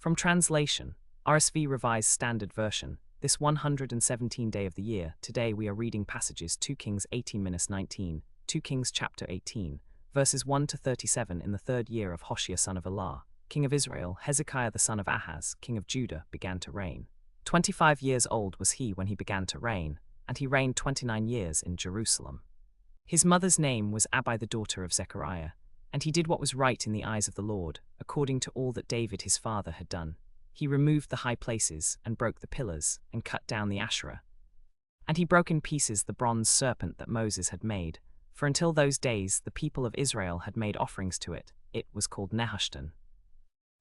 From translation, RSV Revised Standard Version, this 117th day of the year, today we are reading passages 2 Kings 18-19, 2 Kings chapter 18, verses 1 to 37 in the 3rd year of Hoshea son of Elah, king of Israel. Hezekiah the son of Ahaz, king of Judah, began to reign. 25 years old was he when he began to reign, and he reigned 29 years in Jerusalem. His mother's name was Abi the daughter of Zechariah, and he did what was right in the eyes of the Lord, according to all that David his father had done. He removed the high places, and broke the pillars, and cut down the ASHUR. And he broke in pieces the bronze serpent that Moses had made, for until those days the people of Israel had made offerings to it. It was called NEHUSHAN.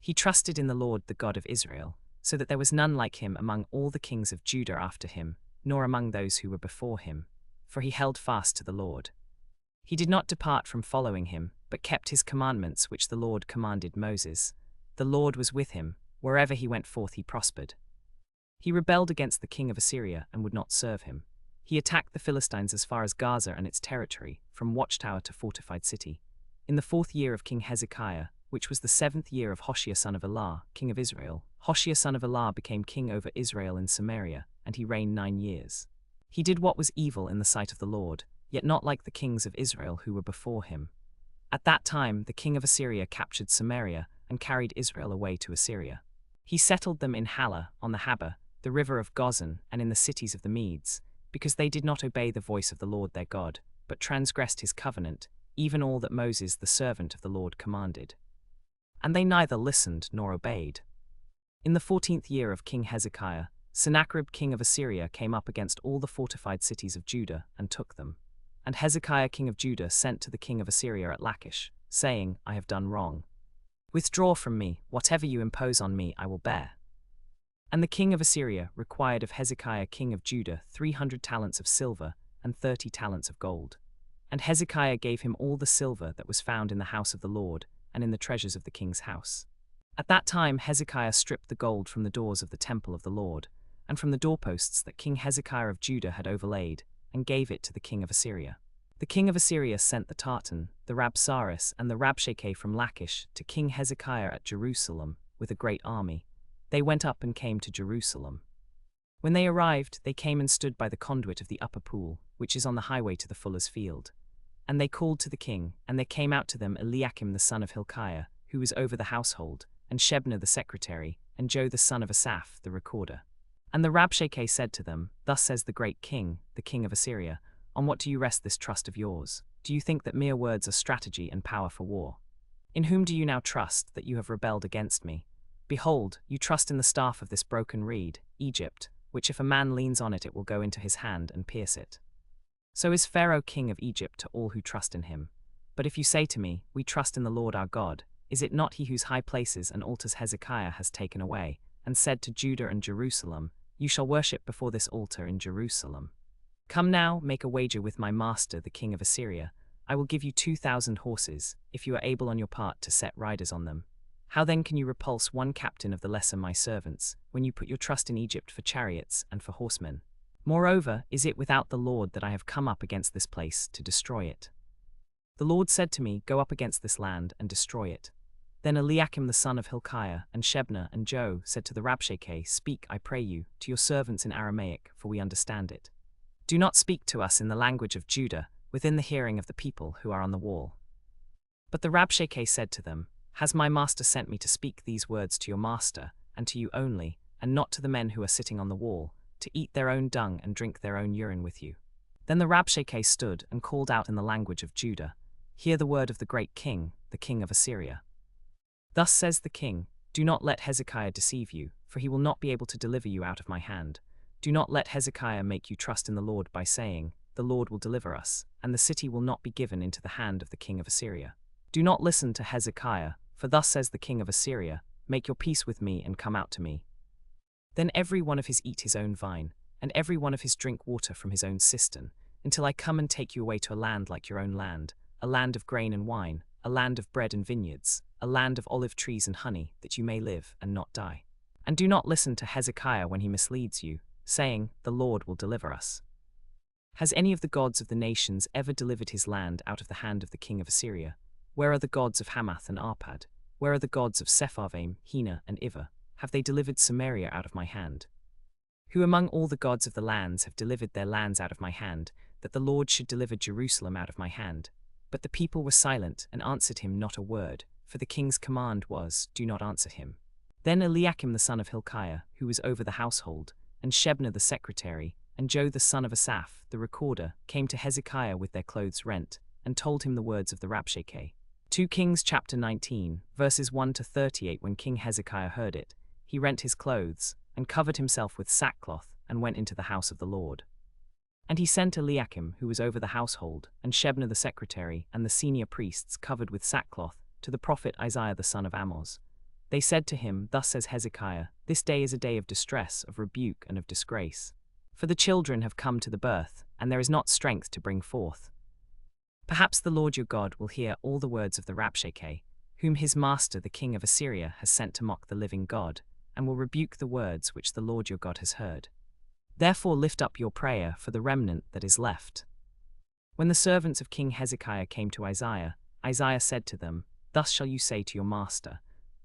He trusted in the Lord the God of Israel, so that there was none like him among all the kings of Judah after him, nor among those who were before him, for he held fast to the Lord. He did not depart from following him, but kept his commandments which the Lord commanded Moses. The Lord was with him, wherever he went forth he prospered. He rebelled against the king of Assyria and would not serve him. He attacked the Philistines as far as Gaza and its territory, from watchtower to fortified city. In the 4th year of King Hezekiah, which was the 7th year of Hoshea son of Elah, king of Israel, Hoshea son of Elah became king over Israel in Samaria, and he reigned 9 years. He did what was evil in the sight of the Lord, yet not like the kings of Israel who were before him. At that time the king of Assyria captured Samaria and carried Israel away to Assyria. He settled them in Halah on the Habah, the river of Gozan, and in the cities of the Medes, because they did not obey the voice of the Lord their God, but transgressed his covenant, even all that Moses the servant of the Lord commanded. And they neither listened nor obeyed. In the 14th year of King Hezekiah, Sennacherib king of Assyria came up against all the fortified cities of Judah and took them. And Hezekiah king of Judah sent to the king of Assyria at Lachish, saying, I have done wrong. Withdraw from me, whatever you impose on me I will bear. And the king of Assyria required of Hezekiah king of Judah 300 talents of silver and 30 talents of gold. And Hezekiah gave him all the silver that was found in the house of the Lord, and in the treasures of the king's house. At that time Hezekiah stripped the gold from the doors of the temple of the Lord, and from the doorposts that King Hezekiah of Judah had overlaid, and gave it to the king of Assyria. The king of Assyria sent the Tartan, the Rabsaris, and the Rabshakeh from Lachish to King Hezekiah at Jerusalem with a great army. They went up and came to Jerusalem. When they arrived, they came and stood by the conduit of the upper pool, which is on the highway to the fuller's field. And they called to the king, and there came out to them Eliakim the son of Hilkiah, who was over the household, and Shebna the secretary, and Joe the son of Asaph the recorder. And the Rabshakeh said to them, Thus says the great king, the king of Assyria, On what do you rest this trust of yours? Do you think that mere words are strategy and power for war? In whom do you now trust, that you have rebelled against me? Behold, you trust in the staff of this broken reed, Egypt, which if a man leans on it, it will go into his hand and pierce it. So is Pharaoh king of Egypt to all who trust in him. But if you say to me, We trust in the Lord our God, is it not he whose high places and altars Hezekiah has taken away, and said to Judah and Jerusalem, You shall worship before this altar in Jerusalem? Come now, make a wager with my master the king of Assyria. I will give you 2,000 horses, if you are able on your part to set riders on them. How then can you repulse one captain of the lesser my servants, when you put your trust in Egypt for chariots and for horsemen? Moreover, is it without the Lord that I have come up against this place to destroy it? The Lord said to me, Go up against this land and destroy it. Then Eliakim the son of Hilkiah, and Shebna and Joe said to the Rabshakeh, Speak, I pray you, to your servants in Aramaic, for we understand it. Do not speak to us in the language of Judah, within the hearing of the people who are on the wall. But the Rabshakeh said to them, Has my master sent me to speak these words to your master, and to you only, and not to the men who are sitting on the wall, to eat their own dung and drink their own urine with you? Then the Rabshakeh stood and called out in the language of Judah, Hear the word of the great king, the king of Assyria. Thus says the king, Do not let Hezekiah deceive you, for he will not be able to deliver you out of my hand. Do not let Hezekiah make you trust in the Lord by saying, The Lord will deliver us, and the city will not be given into the hand of the king of Assyria. Do not listen to Hezekiah, for thus says the king of Assyria, Make your peace with me and come out to me. Then every one of his eat his own vine, and every one of his drink water from his own cistern, until I come and take you away to a land like your own land, a land of grain and wine, a land of bread and vineyards, a land of olive trees and honey, that you may live and not die. And do not listen to Hezekiah when he misleads you, saying, The Lord will deliver us. Has any of the gods of the nations ever delivered his land out of the hand of the king of Assyria? Where are the gods of Hamath and Arpad? Where are the gods of Sepharvaim, Hena, and Ivah? have they delivered Samaria out of my hand? Who among all the gods of the lands have delivered their lands out of my hand, that the Lord should deliver Jerusalem out of my hand? But the people were silent and answered him not a word, for the king's command was, Do not answer him. Then Eliakim the son of Hilkiah, who was over the household, and Shebna the secretary, and Joe the son of Asaph, the recorder, came to Hezekiah with their clothes rent, and told him the words of the Rabshakeh. 2 Kings chapter 19, verses 1 to 38. When King Hezekiah heard it, he rent his clothes, and covered himself with sackcloth, and went into the house of the Lord. And he sent Eliakim, who was over the household, and Shebna the secretary, and the senior priests covered with sackcloth, to the prophet Isaiah the son of Amoz. They said to him, Thus says Hezekiah, This day is a day of distress, of rebuke, and of disgrace. For the children have come to the birth, and there is not strength to bring forth. Perhaps the Lord your God will hear all the words of the Rabshakeh, whom his master the king of Assyria has sent to mock the living God, and will rebuke the words which the Lord your God has heard. Therefore lift up your prayer for the remnant that is left. When the servants of King Hezekiah came to Isaiah, Isaiah said to them, Thus shall you say to your master,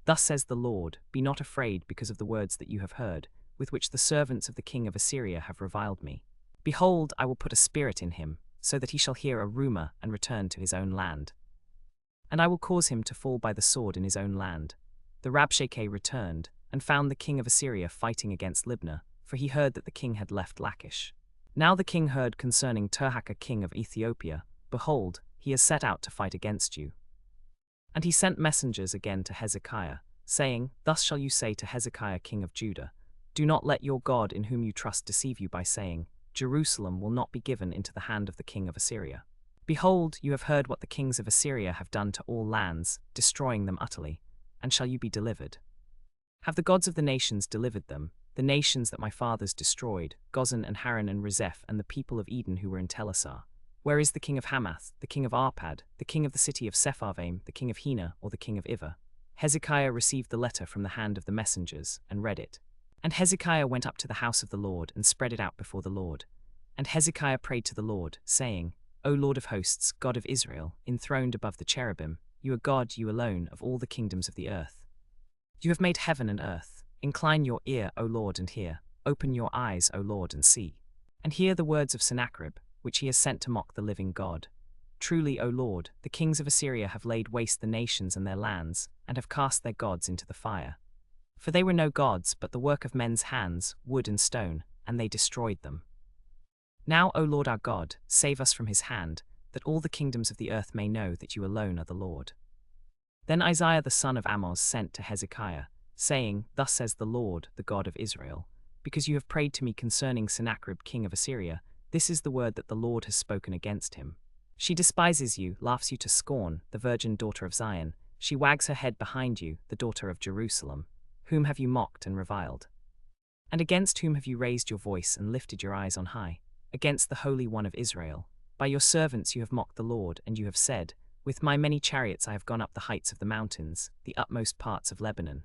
Thus says the Lord, Be not afraid because of the words that you have heard, with which the servants of the king of Assyria have reviled me. Behold, I will put a spirit in him, so that he shall hear a rumor and return to his own land. And I will cause him to fall by the sword in his own land. The Rabshakeh returned, and found the king of Assyria fighting against Libnah, for he heard that the king had left Lachish. Now the king heard concerning Tirhakah king of Ethiopia, Behold, he has set out to fight against you. And he sent messengers again to Hezekiah, saying, Thus shall you say to Hezekiah king of Judah, Do not let your God in whom you trust deceive you by saying, Jerusalem will not be given into the hand of the king of Assyria. Behold, you have heard what the kings of Assyria have done to all lands, destroying them utterly, and shall you be delivered? Have the gods of the nations delivered them, the nations that my fathers destroyed, Gozan and Haran and Rezeph and the people of Eden who were in Telassar? Where is the king of Hamath, the king of Arpad, the king of the city of Sepharvaim, the king of Hena, or the king of Iva? Hezekiah received the letter from the hand of the messengers, and read it. And Hezekiah went up to the house of the Lord, and spread it out before the Lord. And Hezekiah prayed to the Lord, saying, O Lord of hosts, God of Israel, enthroned above the cherubim, you are God, you alone, of all the kingdoms of the earth. You have made heaven and earth. Incline your ear, O Lord, and hear. Open your eyes, O Lord, and see. And hear the words of Sennacherib, which he has sent to mock the living God. Truly, O Lord, the kings of Assyria have laid waste the nations and their lands, and have cast their gods into the fire. For they were no gods, but the work of men's hands, wood and stone, and they destroyed them. Now, O Lord our God, save us from his hand, that all the kingdoms of the earth may know that you alone are the Lord. Then Isaiah the son of Amoz sent to Hezekiah, saying, Thus says the Lord, the God of Israel, because you have prayed to me concerning Sennacherib king of Assyria, this is the word that the Lord has spoken against him. She despises you, laughs you to scorn, the virgin daughter of Zion. She wags her head behind you, the daughter of Jerusalem. Whom have you mocked and reviled? And against whom have you raised your voice and lifted your eyes on high? Against the Holy One of Israel. By your servants you have mocked the Lord, and you have said, With my many chariots I have gone up the heights of the mountains, the utmost parts of Lebanon.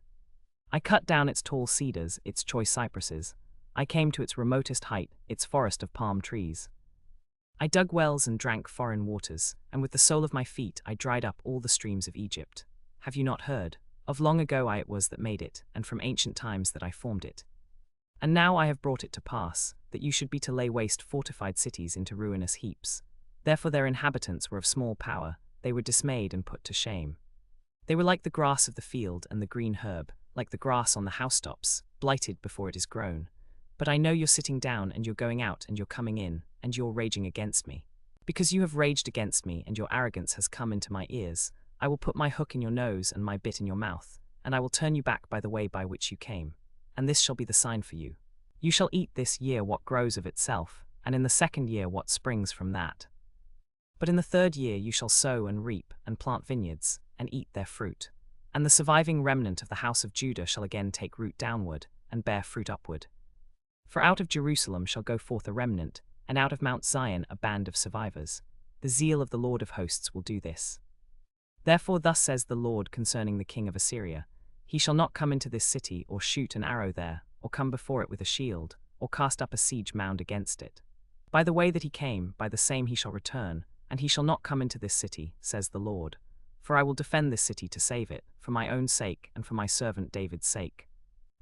I cut down its tall cedars, its choice cypresses. I came to its remotest height, its forest of palm trees. I dug wells and drank foreign waters, and with the sole of my feet I dried up all the streams of Egypt. Have you not heard? Of long ago it was that made it, and from ancient times that I formed it. And now I have brought it to pass, that you should be to lay waste fortified cities into ruinous heaps. Therefore their inhabitants were of small power, they were dismayed and put to shame. They were like the grass of the field and the green herb, like the grass on the housetops, blighted before it is grown. But I know you're sitting down and you're going out and you're coming in, and you're raging against me. Because you have raged against me and your arrogance has come into my ears, I will put my hook in your nose and my bit in your mouth, and I will turn you back by the way by which you came. And this shall be the sign for you. You shall eat this year what grows of itself, and in the second year what springs from that. But in the third year you shall sow and reap, and plant vineyards, and eat their fruit. And the surviving remnant of the house of Judah shall again take root downward, and bear fruit upward. For out of Jerusalem shall go forth a remnant, and out of Mount Zion a band of survivors. The zeal of the Lord of hosts will do this. Therefore thus says the Lord concerning the king of Assyria, He shall not come into this city, or shoot an arrow there, or come before it with a shield, or cast up a siege mound against it. By the way that he came, by the same he shall return, and he shall not come into this city, says the Lord. For I will defend this city to save it, for my own sake and for my servant David's sake.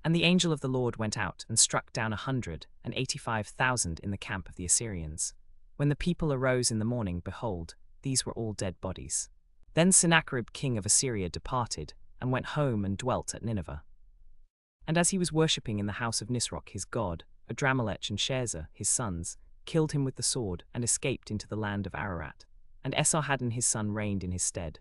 And the angel of the Lord went out and struck down 185,000 in the camp of the Assyrians. When the people arose in the morning, behold, these were all dead bodies. Then Sennacherib king of Assyria departed, and went home and dwelt at Nineveh. And as he was worshipping in the house of Nisroch his god, Adramelech and Sharezer his sons killed him with the sword, and escaped into the land of Ararat. And Esarhaddon his son reigned in his stead.